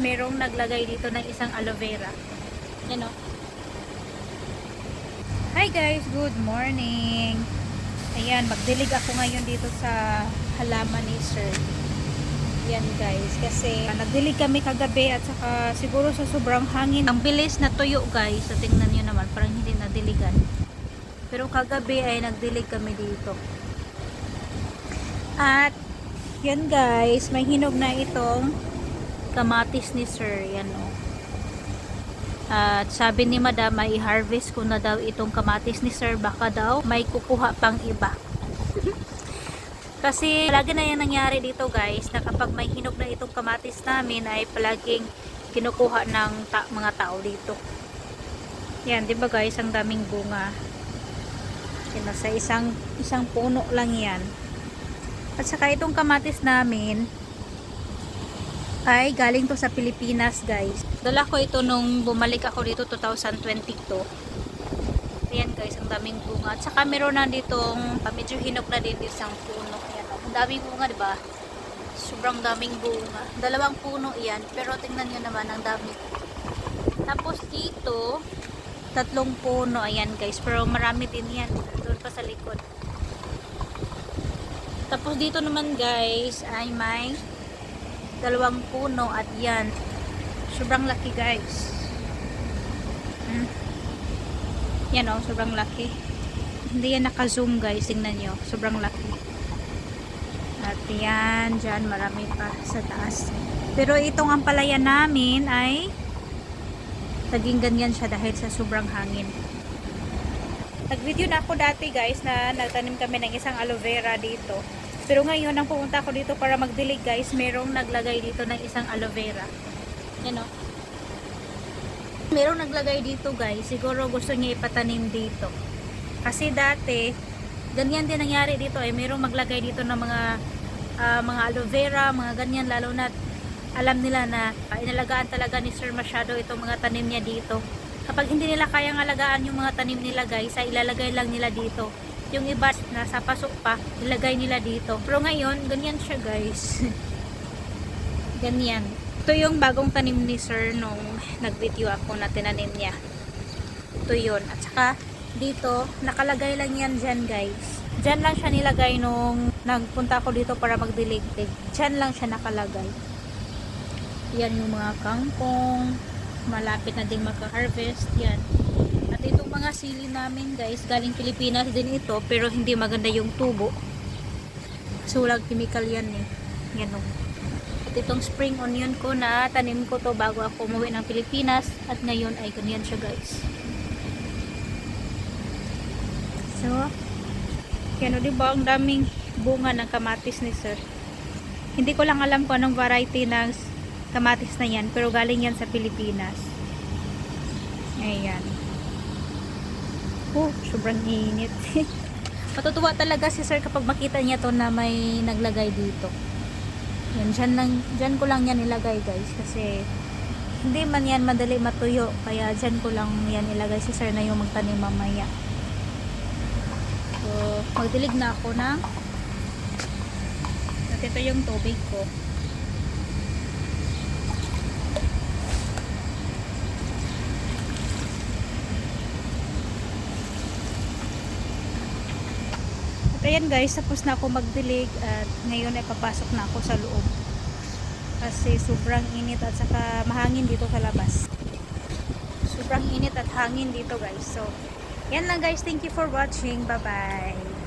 Merong naglagay dito ng isang aloe vera. Yan o. Hi guys, good morning. Ayan, magdilig ako ngayon dito sa halaman ni Sir. Yan guys, kasi nagdilig kami kagabi at saka siguro sa sobrang hangin. Ang bilis na tuyo guys. So tingnan nyo naman, parang hindi nadiligan. Pero kagabi ay nagdilig kami dito. At yan guys, may hinog na itong kamatis ni Sir. Yan o. At sabi ni Madam, may i-harvest ko na daw itong kamatis ni Sir. Baka daw may kukuha pang iba. Kasi lagi na yan nangyari dito guys, na kapag may hinog na itong kamatis namin ay palaging kinukuha ng mga tao dito. Yan, di ba guys, ang daming bunga. Yan, nasa isang puno lang yan. At saka itong kamatis namin ay galing to sa Pilipinas guys. Dala ko ito nung bumalik ako dito 2022. Ayan guys, ang daming bunga. At saka meron na ditong medyo hinog na din isang puno. Ayan, ang daming bunga, diba? Sobrang daming bunga. 2 puno yan, pero tingnan nyo naman ang dami. Tapos dito 3 puno, ayan guys, pero marami din yan doon pa sa likod. Tapos dito naman guys ay may 2 puno at yan. Sobrang laki guys. Yan o, sobrang laki. Hindi yan naka-zoom guys, tingnan nyo. Sobrang laki. At yan, dyan marami pa sa taas. Pero itong ampalaya namin ay naging ganyan siya dahil sa sobrang hangin. Nag-video na ako dati guys na nagtanim kami ng isang aloe vera dito. Pero ngayon, nang pumunta ako dito para magdilig guys, merong naglagay dito ng isang aloe vera. Yan o. Merong naglagay dito guys. Siguro gusto niya ipatanim dito. Kasi dati, ganyan din nangyari dito eh. Merong maglagay dito ng mga aloe vera, mga ganyan. Lalo na alam nila na inalagaan talaga ni Sir masyado itong mga tanim niya dito. Kapag hindi nila kayang alagaan yung mga tanim nila guys, ay ilalagay lang nila dito. Yung iba nasa pasok pa, ilagay nila dito. Pero ngayon, ganyan siya guys. Ganyan. Ito yung bagong tanim ni Sir nung nag-video ako na tinanim niya. Ito yun. At saka dito, nakalagay lang yan dyan guys. Dyan lang siya nilagay nung nagpunta ako dito para magdilig-dig. Dyan lang siya nakalagay. Yan yung mga kangkong. Malapit na din magka-harvest. Yan. At itong mga sili namin guys, galing Pilipinas din ito, pero hindi maganda yung tubo. So walang chemical yan eh. Yan o. At itong spring onion ko na tanim ko to bago ako umuwi ng Pilipinas, at ngayon ay ganyan siya guys. So, yan o, diba ang daming bunga ng kamatis ni Sir. Hindi ko lang alam kung anong variety ng kamatis na yan, pero galing yan sa Pilipinas. Ayan. Oh, sobrang init. Matutuwa talaga si Sir kapag makita niya to na may naglagay dito. Yan, dyan ko lang yan ilagay guys. Kasi hindi man yan madali matuyo. Kaya dyan ko lang yan ilagay si Sir na yung magtanim mamaya. So, magdilig na ako ng at ito yung tubig ko. At ayan guys, tapos na ako magdilig at ngayon ay papasok na ako sa loob. Kasi sobrang init at saka mahangin dito sa labas. Sobrang init at hangin dito guys. So, yan lang guys. Thank you for watching. Bye bye.